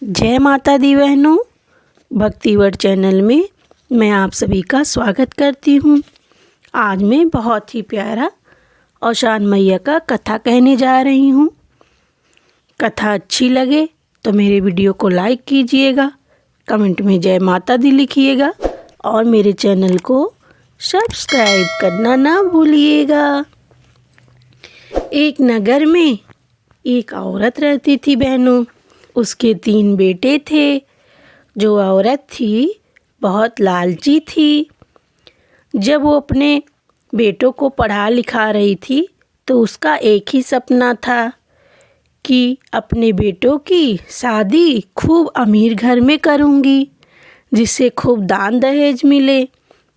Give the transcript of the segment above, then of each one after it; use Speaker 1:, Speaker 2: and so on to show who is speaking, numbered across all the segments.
Speaker 1: जय माता दी बहनों, भक्तिवर्ड चैनल में मैं आप सभी का स्वागत करती हूँ। आज मैं बहुत ही प्यारा औशान मैया का कथा कहने जा रही हूँ। कथा अच्छी लगे तो मेरे वीडियो को लाइक कीजिएगा, कमेंट में जय माता दी लिखिएगा और मेरे चैनल को सब्सक्राइब करना ना भूलिएगा। एक नगर में एक औरत रहती थी बहनों। उसके 3 बेटे थे। जो औरत थी बहुत लालची थी। जब वो अपने बेटों को पढ़ा लिखा रही थी तो उसका एक ही सपना था कि अपने बेटों की शादी खूब अमीर घर में करूँगी, जिससे खूब दान दहेज मिले।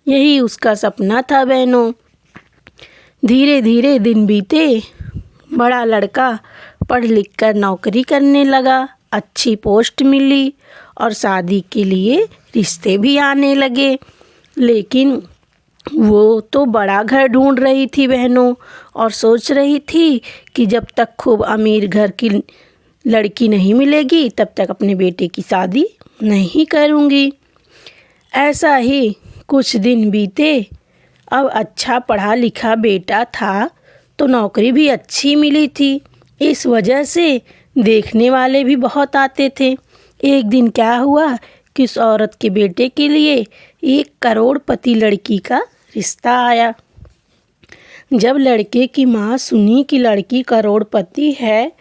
Speaker 1: यही उसका सपना था बहनों। धीरे धीरे दिन बीते। बड़ा लड़का पढ़ लिख कर नौकरी करने लगा, अच्छी पोस्ट मिली और शादी के लिए रिश्ते भी आने लगे। लेकिन वो तो बड़ा घर ढूंढ रही थी बहनों और सोच रही थी कि जब तक खूब अमीर घर की लड़की नहीं मिलेगी तब तक अपने बेटे की शादी नहीं करूँगी। ऐसा ही कुछ दिन बीते। अब अच्छा पढ़ा लिखा बेटा था तो नौकरी भी अच्छी मिली थी। इस वजह से देखने वाले भी बहुत आते थे। एक दिन क्या हुआ कि उस औरत के बेटे के लिए 1 करोड़पति लड़की का रिश्ता आया। जब लड़के की माँ सुनी कि लड़की करोड़पति है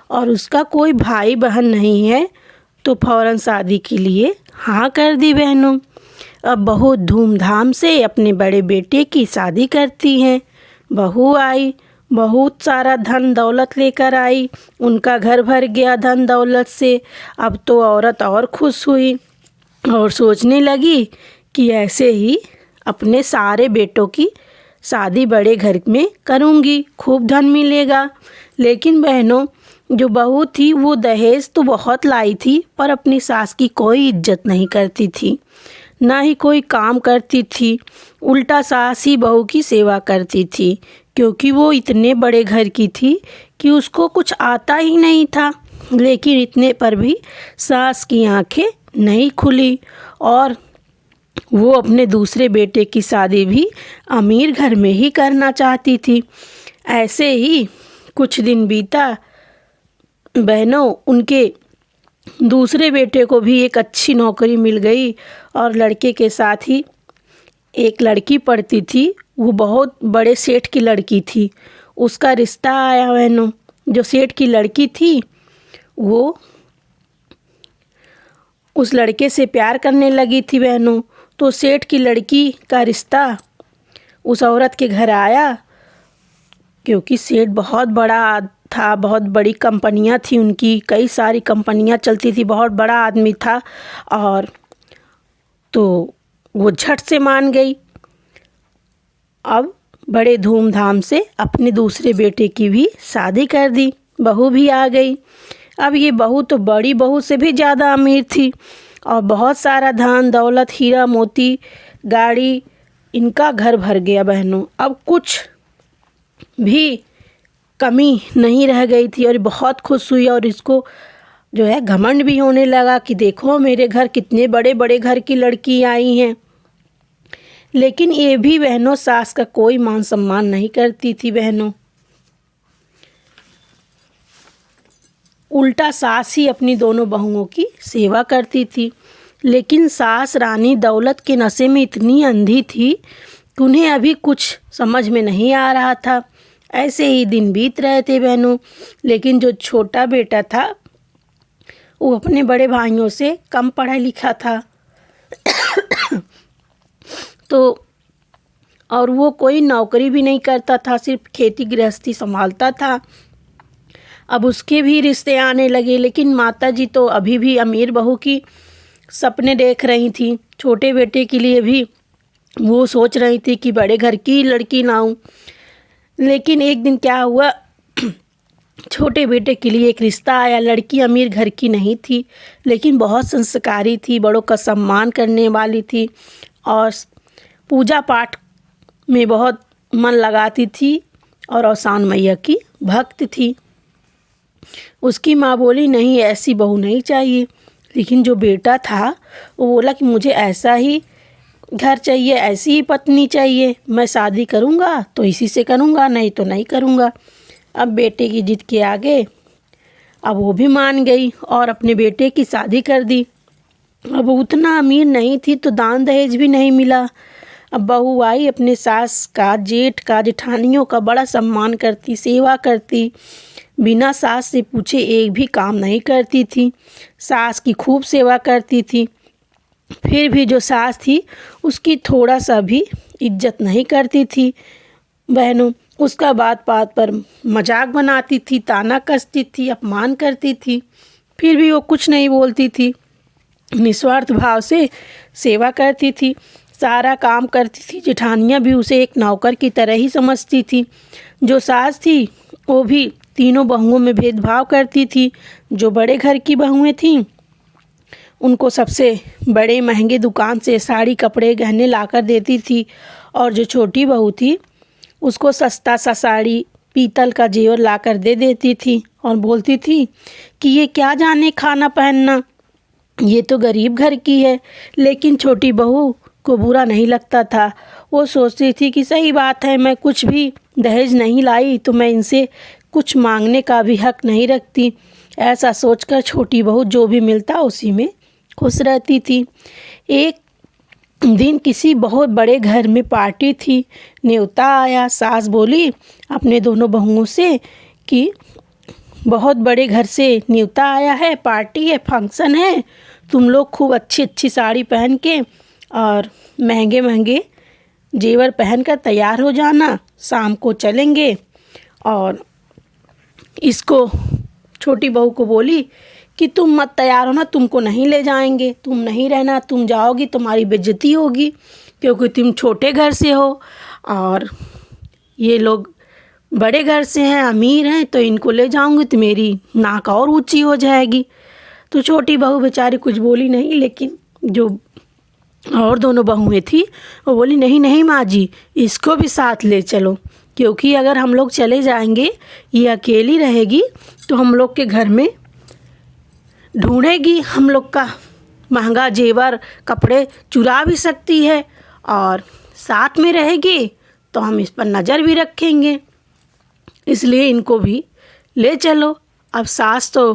Speaker 1: और उसका कोई भाई बहन नहीं है तो फौरन शादी के लिए हाँ कर दी बहनों। अब बहुत धूमधाम से अपने बड़े बेटे की शादी करती हैं। बहू आई, बहुत सारा धन दौलत लेकर आई। उनका घर भर गया धन दौलत से। अब तो औरत और खुश हुई और सोचने लगी कि ऐसे ही अपने सारे बेटों की शादी बड़े घर में करूँगी, खूब धन मिलेगा। लेकिन बहनों, जो बहू थी वो दहेज तो बहुत लाई थी पर अपनी सास की कोई इज्जत नहीं करती थी, ना ही कोई काम करती थी। उल्टा सास ही बहू की सेवा करती थी, क्योंकि वो इतने बड़े घर की थी कि उसको कुछ आता ही नहीं था। लेकिन इतने पर भी सास की आंखें नहीं खुली और वो अपने दूसरे बेटे की शादी भी अमीर घर में ही करना चाहती थी। ऐसे ही कुछ दिन बीता बहनों। उनके दूसरे बेटे को भी एक अच्छी नौकरी मिल गई और लड़के के साथ ही एक लड़की पढ़ती थी। वो बहुत बड़े सेठ की लड़की थी। उसका रिश्ता आया बहनों। जो सेठ की लड़की थी वो उस लड़के से प्यार करने लगी थी बहनों। तो सेठ की लड़की का रिश्ता उस औरत के घर आया, क्योंकि सेठ बहुत बड़ा था, बहुत बड़ी कंपनियां थी उनकी, कई सारी कंपनियां चलती थी, बहुत बड़ा आदमी था। और तो वो झट से मान गई। अब बड़े धूमधाम से अपने दूसरे बेटे की भी शादी कर दी। बहू भी आ गई। अब ये बहू तो बड़ी बहू से भी ज़्यादा अमीर थी और बहुत सारा धन दौलत, हीरा मोती, गाड़ी, इनका घर भर गया बहनों। अब कुछ भी कमी नहीं रह गई थी और बहुत खुश हुई और इसको जो है घमंड भी होने लगा कि देखो मेरे घर कितने बड़े बड़े घर की लड़की आई हैं। लेकिन ये भी बहनों सास का कोई मान सम्मान नहीं करती थी बहनों। उल्टा सास ही अपनी दोनों बहुओं की सेवा करती थी। लेकिन सास रानी दौलत के नशे में इतनी अंधी थी कि उन्हें अभी कुछ समझ में नहीं आ रहा था। ऐसे ही दिन बीत रहे थे बहनों। लेकिन जो छोटा बेटा था वो अपने बड़े भाइयों से कम पढ़ा लिखा था तो और वो कोई नौकरी भी नहीं करता था, सिर्फ खेती गृहस्थी संभालता था। अब उसके भी रिश्ते आने लगे। लेकिन माता जी तो अभी भी अमीर बहू की सपने देख रही थी। छोटे बेटे के लिए भी वो सोच रही थी कि बड़े घर की लड़की लाऊं। लेकिन एक दिन क्या हुआ, छोटे बेटे के लिए एक रिश्ता आया। लड़की अमीर घर की नहीं थी लेकिन बहुत संस्कारी थी, बड़ों का सम्मान करने वाली थी और पूजा पाठ में बहुत मन लगाती थी और औशान मैया की भक्त थी। उसकी माँ बोली नहीं, ऐसी बहू नहीं चाहिए। लेकिन जो बेटा था वो बोला कि मुझे ऐसा ही घर चाहिए, ऐसी ही पत्नी चाहिए, मैं शादी करूँगा तो इसी से करूँगा, नहीं तो नहीं करूँगा। अब बेटे की जिद के आगे अब वो भी मान गई और अपने बेटे की शादी कर दी। अब वो उतना अमीर नहीं थी तो दान दहेज भी नहीं मिला। अब बहू आई, अपने सास का, जेठ का, जेठानियों का बड़ा सम्मान करती, सेवा करती, बिना सास से पूछे एक भी काम नहीं करती थी। सास की खूब सेवा करती थी। फिर भी जो सास थी उसकी थोड़ा सा भी इज्जत नहीं करती थी बहनों। उसका बात बात पर मजाक बनाती थी, ताना कसती थी, अपमान करती थी। फिर भी वो कुछ नहीं बोलती थी, निस्वार्थ भाव से सेवा करती थी, सारा काम करती थी। जेठानियाँ भी उसे एक नौकर की तरह ही समझती थी। जो सास थी वो भी तीनों बहुओं में भेदभाव करती थी। जो बड़े घर की बहुएं थीं उनको सबसे बड़े महंगे दुकान से साड़ी, कपड़े, गहने लाकर देती थी और जो छोटी बहू थी उसको सस्ता सा साड़ी, पीतल का जेवर लाकर दे देती थी और बोलती थी कि ये क्या जाने खाना पहनना, ये तो गरीब घर की है। लेकिन छोटी बहू को बुरा नहीं लगता था। वो सोचती थी कि सही बात है, मैं कुछ भी दहेज नहीं लाई तो मैं इनसे कुछ मांगने का भी हक नहीं रखती। ऐसा सोचकर छोटी बहू जो भी मिलता उसी में खुश रहती थी। एक दिन किसी बहुत बड़े घर में पार्टी थी, न्योता आया। सास बोली अपने दोनों बहुओं से कि बहुत बड़े घर से न्योता आया है, पार्टी है, फंक्शन है, तुम लोग खूब अच्छी अच्छी साड़ी पहन के और महंगे महंगे जेवर पहन कर तैयार हो जाना, शाम को चलेंगे। और इसको छोटी बहू को बोली कि तुम मत तैयार होना, तुमको नहीं ले जाएंगे, तुम नहीं रहना, तुम जाओगी तुम्हारी बेइज्जती होगी क्योंकि तुम छोटे घर से हो और ये लोग बड़े घर से हैं, अमीर हैं, तो इनको ले जाऊंगी तो मेरी नाक और ऊंची हो जाएगी। तो छोटी बहू बेचारी कुछ बोली नहीं, लेकिन जो और दोनों बहुएं थी वो बोली नहीं नहीं माँ जी, इसको भी साथ ले चलो, क्योंकि अगर हम लोग चले जाएंगे, ये अकेली रहेगी तो हम लोग के घर में ढूंढेगी, हम लोग का महंगा जेवर, कपड़े चुरा भी सकती है और साथ में रहेगी तो हम इस पर नज़र भी रखेंगे, इसलिए इनको भी ले चलो। अब सास तो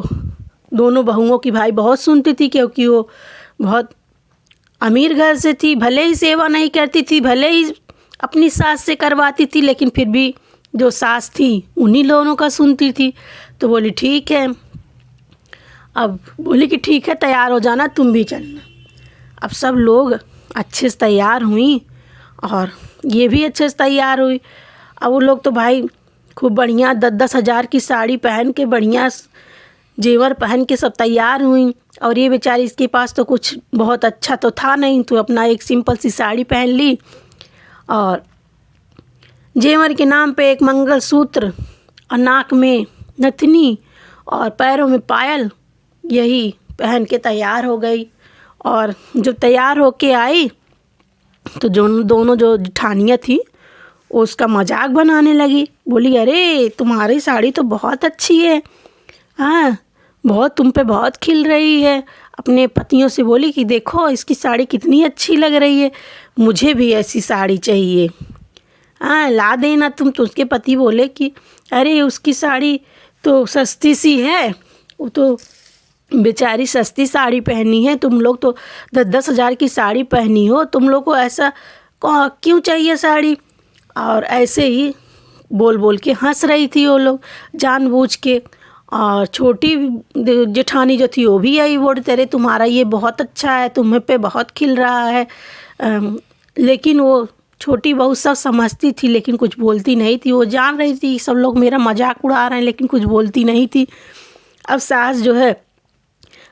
Speaker 1: दोनों बहुओं की भाई बहुत सुनती थी, क्योंकि वो बहुत अमीर घर से थी, भले ही सेवा नहीं करती थी, भले ही अपनी सास से करवाती थी, लेकिन फिर भी जो सास थी उन्हीं दोनों का सुनती थी। तो बोली ठीक है। अब बोली कि ठीक है, तैयार हो जाना, तुम भी चलना। अब सब लोग अच्छे से तैयार हुई और ये भी अच्छे से तैयार हुई। अब वो लोग तो भाई खूब बढ़िया 10-10 हज़ार की साड़ी पहन के, बढ़िया जेवर पहन के सब तैयार हुई और ये बेचारी, इसके पास तो कुछ बहुत अच्छा तो था नहीं, तो अपना एक सिंपल सी साड़ी पहन ली और जेवर के नाम पे एक मंगलसूत्र और नाक में नथनी और पैरों में पायल, यही पहन के तैयार हो गई। और जब तैयार होके आई तो दोनों जो जेठानियाँ थी उसका मजाक बनाने लगी। बोली अरे तुम्हारी साड़ी तो बहुत अच्छी है, हाँ बहुत तुम पे बहुत खिल रही है। अपने पतियों से बोली कि देखो इसकी साड़ी कितनी अच्छी लग रही है, मुझे भी ऐसी साड़ी चाहिए, हाँ ला देना तुम। तो उसके पति बोले कि अरे उसकी साड़ी तो सस्ती सी है, वो तो बेचारी सस्ती साड़ी पहनी है, तुम लोग तो 10-10 हज़ार की साड़ी पहनी हो, तुम लोग को ऐसा क्यों चाहिए साड़ी। और ऐसे ही बोल बोल के हंस रही थी वो लोग जानबूझ के। और छोटी जेठानी जो थी वो भी यही बोलते अरे तुम्हारा ये बहुत अच्छा है, तुम्हें पे बहुत खिल रहा है। लेकिन वो छोटी बहू सब समझती थी लेकिन कुछ बोलती नहीं थी। वो जान रही थी सब लोग मेरा मजाक उड़ा रहे हैं, लेकिन कुछ बोलती नहीं थी। अब सास जो है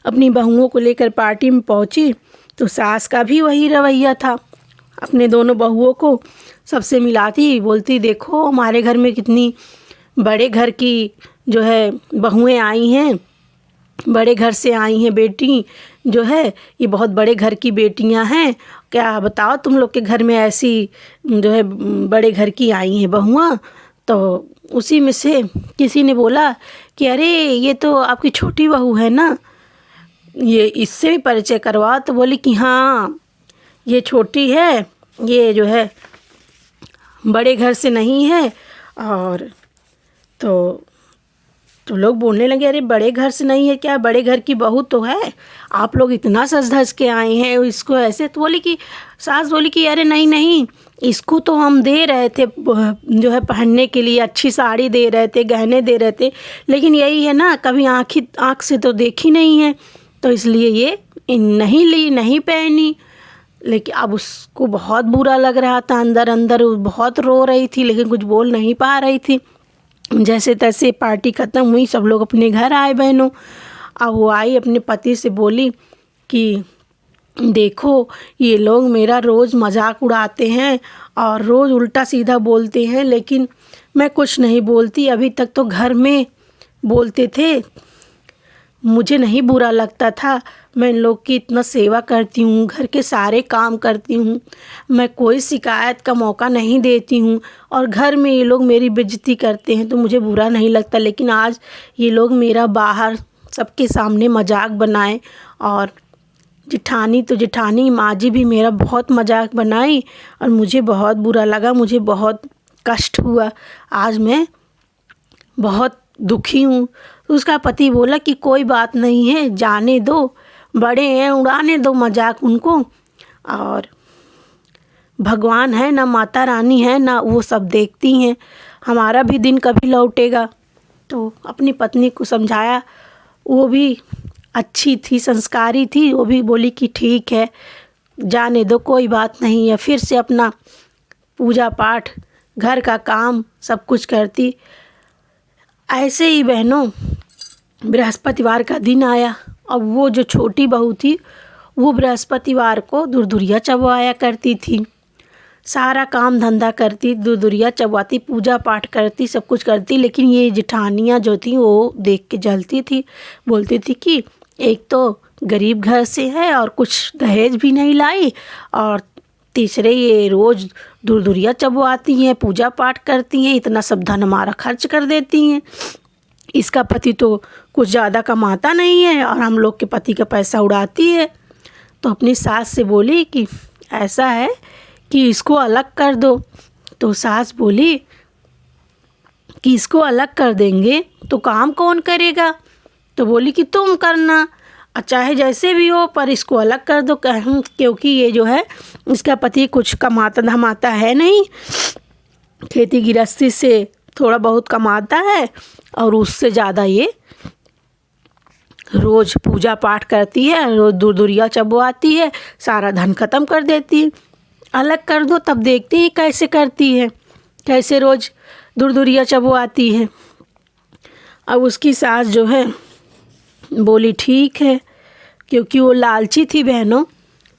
Speaker 1: अपनी बहुओं को लेकर पार्टी में पहुंची तो सास का भी वही रवैया था, अपने दोनों बहुओं को सबसे मिलाती, बोलती देखो हमारे घर में कितनी बड़े घर की जो है बहुएं आई हैं, बड़े घर से आई हैं बेटी जो है, ये बहुत बड़े घर की बेटियां हैं, क्या बताओ तुम लोग के घर में ऐसी जो है बड़े घर की आई हैं बहुआं। तो उसी में से किसी ने बोला कि अरे ये तो आपकी छोटी बहू है ना, ये इससे भी परिचय करवा। तो बोली कि हाँ ये छोटी है, ये जो है बड़े घर से नहीं है। और तो लोग बोलने लगे अरे बड़े घर से नहीं है क्या, बड़े घर की बहू तो है, आप लोग इतना सज धज के आए हैं इसको ऐसे। तो बोली कि सास बोली कि अरे नहीं नहीं, इसको तो हम दे रहे थे जो है पहनने के लिए, अच्छी साड़ी दे रहे थे, गहने दे रहे थे, लेकिन यही है ना कभी आँख से तो देखी नहीं है, तो इसलिए ये नहीं ली, नहीं पहनी। लेकिन अब उसको बहुत बुरा लग रहा था, अंदर अंदर बहुत रो रही थी लेकिन कुछ बोल नहीं पा रही थी। जैसे तैसे पार्टी ख़त्म हुई, सब लोग अपने घर आए बहनों। अब वो आई अपने पति से बोली कि देखो ये लोग मेरा रोज़ मजाक उड़ाते हैं और रोज़ उल्टा सीधा बोलते हैं, लेकिन मैं कुछ नहीं बोलती। अभी तक तो घर में बोलते थे, मुझे नहीं बुरा लगता था, मैं इन लोग की इतना सेवा करती हूँ, घर के सारे काम करती हूँ, मैं कोई शिकायत का मौका नहीं देती हूँ, और घर में ये लोग मेरी बेइज्जती करते हैं तो मुझे बुरा नहीं लगता। लेकिन आज ये लोग मेरा बाहर सबके सामने मजाक बनाए, और जेठानी माँ जी भी मेरा बहुत मजाक बनाई और मुझे बहुत बुरा लगा, मुझे बहुत कष्ट हुआ, आज मैं बहुत दुखी हूँ। तो उसका पति बोला कि कोई बात नहीं है, जाने दो, बड़े हैं, उड़ाने दो मजाक उनको, और भगवान है ना, माता रानी है ना, वो सब देखती हैं, हमारा भी दिन कभी लौटेगा। तो अपनी पत्नी को समझाया, वो भी अच्छी थी, संस्कारी थी, वो भी बोली कि ठीक है जाने दो, कोई बात नहीं है। फिर से अपना पूजा पाठ, घर का काम सब कुछ करती। ऐसे ही बहनों बृहस्पतिवार का दिन आया। अब वो जो छोटी बहू थी वो बृहस्पतिवार को दुरदुरिया चबवाया करती थी, सारा काम धंधा करती, दुरदुरिया चबवाती, पूजा पाठ करती, सब कुछ करती। लेकिन ये जेठानियाँ जो थी वो देख के जलती थी, बोलती थी कि एक तो गरीब घर से है और कुछ दहेज भी नहीं लाई, और तीसरे ये रोज़ दुरदुरिया चबवाती हैं, पूजा पाठ करती हैं, इतना सब धन हमारा खर्च कर देती हैं। इसका पति तो कुछ ज़्यादा कमाता नहीं है और हम लोग के पति का पैसा उड़ाती है। तो अपनी सास से बोली कि ऐसा है कि इसको अलग कर दो। तो सास बोली कि इसको अलग कर देंगे तो काम कौन करेगा। तो बोली कि तुम करना, चाहे जैसे भी हो, पर इसको अलग कर दो, क्योंकि ये जो है इसका पति कुछ कमाता धमाता है नहीं, खेती गृहस्थी से थोड़ा बहुत कमाता है, और उससे ज़्यादा ये रोज़ पूजा पाठ करती है, रोज़ दुरदुरिया चबवाती है, सारा धन ख़त्म कर देती है। अलग कर दो तब देखते हैं कैसे करती है, कैसे रोज़ दुरदुरिया चबवाती है। अब उसकी सास जो है बोली ठीक है, क्योंकि वो लालची थी बहनों।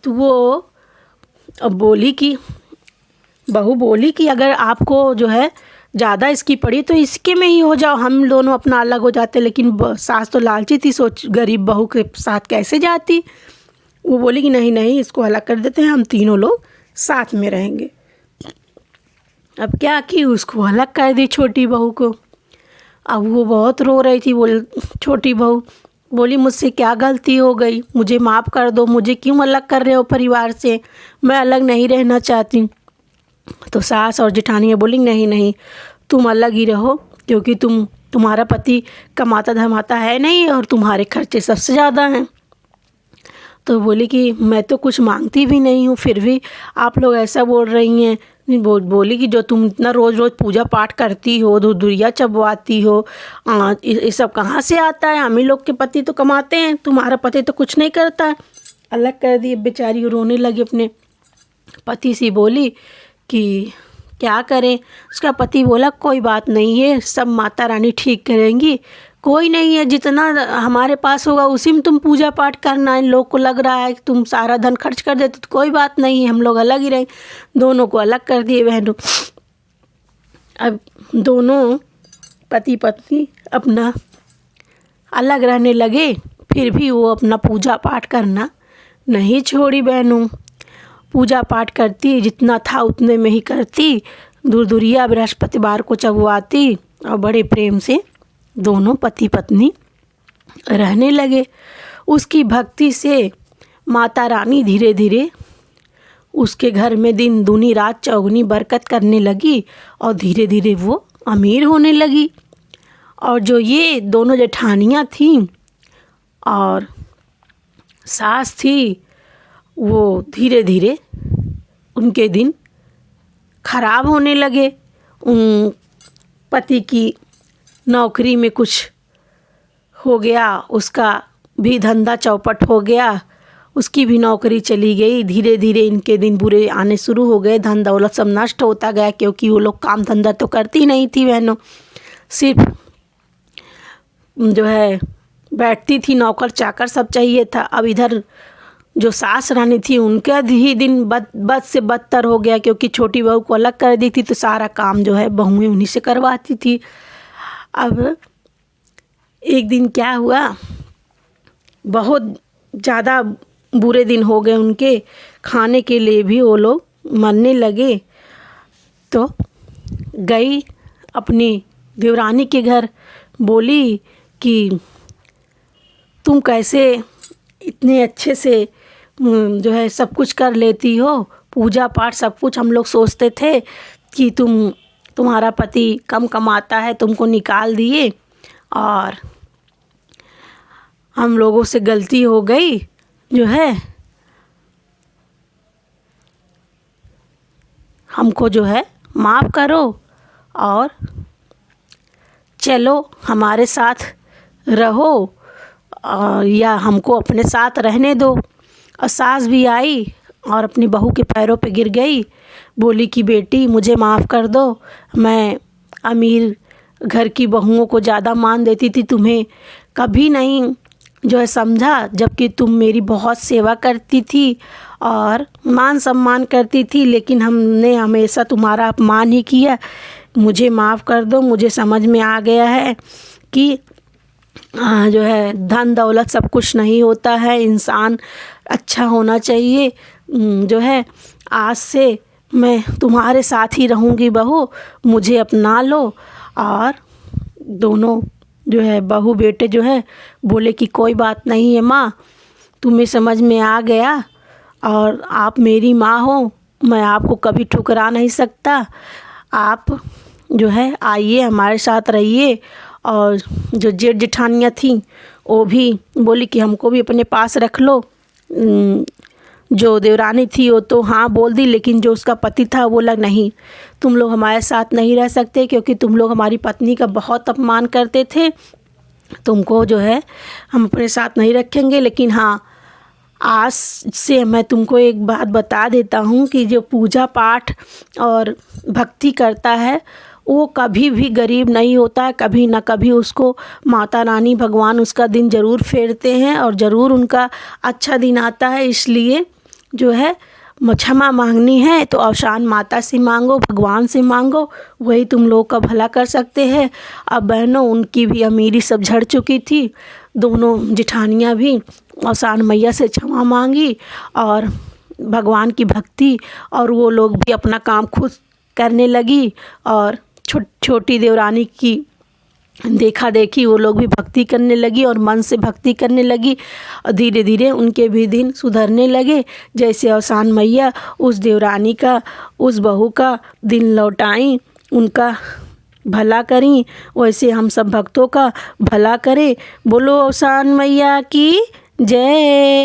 Speaker 1: तो वो अब बोली कि बहू बोली कि अगर आपको जो है ज़्यादा इसकी पड़ी तो इसके में ही हो जाओ, हम दोनों अपना अलग हो जाते। लेकिन सास तो लालची थी, सोच गरीब बहू के साथ कैसे जाती। वो बोली कि नहीं नहीं, इसको अलग कर देते हैं, हम तीनों लोग साथ में रहेंगे। अब क्या की, उसको अलग कर दी छोटी बहू को। अब वो बहुत रो रही थी, छोटी बहू बोली मुझसे क्या गलती हो गई, मुझे माफ़ कर दो, मुझे क्यों अलग कर रहे हो परिवार से, मैं अलग नहीं रहना चाहती। तो सास और जेठानियाँ बोली नहीं नहीं, तुम अलग ही रहो, क्योंकि तुम्हारा पति कमाता धमाता है नहीं और तुम्हारे खर्चे सबसे ज़्यादा हैं। तो बोली कि मैं तो कुछ मांगती भी नहीं हूँ, फिर भी आप लोग ऐसा बोल रही हैं। बोली कि जो तुम इतना रोज़ रोज़ पूजा पाठ करती हो, दुरदुरिया चबवाती हो, ये सब कहाँ से आता है, हम ही लोग के पति तो कमाते हैं, तुम्हारा पति तो कुछ नहीं करता है। अलग कर दिए। बेचारी रोने लगी, अपने पति से बोली कि क्या करें। उसका पति बोला कोई बात नहीं है, सब माता रानी ठीक करेंगी, कोई नहीं है, जितना हमारे पास होगा उसी में तुम पूजा पाठ करना। इन लोग को लग रहा है कि तुम सारा धन खर्च कर देते, तो कोई बात नहीं है, हम लोग अलग ही रहें। दोनों को अलग कर दिए बहनों। अब दोनों पति पत्नी अपना अलग रहने लगे, फिर भी वो अपना पूजा पाठ करना नहीं छोड़ी बहनों। पूजा पाठ करती, जितना था उतने में ही करती, दुरदुरिया बृहस्पतिवार को चबवाती, और बड़े प्रेम से दोनों पति पत्नी रहने लगे। उसकी भक्ति से माता रानी धीरे धीरे उसके घर में दिन दूनी रात चौगुनी बरकत करने लगी और धीरे धीरे वो अमीर होने लगी। और जो ये दोनों जेठानियाँ थीं और सास थी, वो धीरे धीरे उनके दिन खराब होने लगे। उन पति की नौकरी में कुछ हो गया, उसका भी धंधा चौपट हो गया, उसकी भी नौकरी चली गई। धीरे धीरे इनके दिन बुरे आने शुरू हो गए, धन दौलत सब नष्ट होता गया, क्योंकि वो लोग काम धंधा तो करती नहीं थी बहनों, सिर्फ जो है बैठती थी, नौकर चाकर सब चाहिए था। अब इधर जो सास रानी थी उनका ही दिन बद से बदतर हो गया, क्योंकि छोटी बहू को अलग कर दी थी तो सारा काम जो है बहुएं उन्हीं से करवाती थी। अब एक दिन क्या हुआ, बहुत ज़्यादा बुरे दिन हो गए उनके, खाने के लिए भी वो लोग मरने लगे। तो गई अपनी देवरानी के घर, बोली कि तुम कैसे इतने अच्छे से जो है सब कुछ कर लेती हो, पूजा पाठ सब कुछ। हम लोग सोचते थे कि तुम्हारा पति कम कमाता है, तुमको निकाल दिए, और हम लोगों से गलती हो गई, जो है हमको जो है माफ़ करो और चलो हमारे साथ रहो, और या हमको अपने साथ रहने दो। और सास भी आई और अपनी बहू के पैरों पे गिर गई, बोली कि बेटी मुझे माफ़ कर दो, मैं अमीर घर की बहुओं को ज़्यादा मान देती थी, तुम्हें कभी नहीं जो है समझा, जबकि तुम मेरी बहुत सेवा करती थी और मान सम्मान करती थी, लेकिन हमने हमेशा तुम्हारा अपमान ही किया। मुझे माफ़ कर दो, मुझे समझ में आ गया है कि जो है धन दौलत सब कुछ नहीं होता है, इंसान अच्छा होना चाहिए। जो है आज से मैं तुम्हारे साथ ही रहूँगी बहू, मुझे अपना लो। और दोनों जो है बहू बेटे जो है बोले कि कोई बात नहीं है माँ, तुम्हें समझ में आ गया और आप मेरी माँ हो, मैं आपको कभी ठुकरा नहीं सकता। आप जो है आइए हमारे साथ रहिए। और जो जेठ जेठानियाँ थीं वो भी बोली कि हमको भी अपने पास रख लो। जो देवरानी थी वो तो हाँ बोल दी, लेकिन जो उसका पति था वो बोला नहीं, तुम लोग हमारे साथ नहीं रह सकते, क्योंकि तुम लोग हमारी पत्नी का बहुत अपमान करते थे, तुमको जो है हम अपने साथ नहीं रखेंगे। लेकिन हाँ, आज से मैं तुमको एक बात बता देता हूँ कि जो पूजा पाठ और भक्ति करता है वो कभी भी गरीब नहीं होता है, कभी ना कभी उसको माता रानी भगवान उसका दिन ज़रूर फेरते हैं और ज़रूर उनका अच्छा दिन आता है। इसलिए जो है क्षमा मांगनी है तो अवसान माता से मांगो, भगवान से मांगो, वही तुम लोग का भला कर सकते हैं। अब बहनों उनकी भी अमीरी सब झड़ चुकी थी, दोनों जेठानियाँ भी अवसान मैया से क्षमा मांगी और भगवान की भक्ति, और वो लोग भी अपना काम खुद करने लगी। और छोटी देवरानी की देखा देखी वो लोग भी भक्ति करने लगी और मन से भक्ति करने लगी, और धीरे धीरे उनके भी दिन सुधरने लगे। जैसे अवसान मैया उस देवरानी का, उस बहू का दिन लौटाई, उनका भला करी, वैसे हम सब भक्तों का भला करें। बोलो अवसान मैया की जय।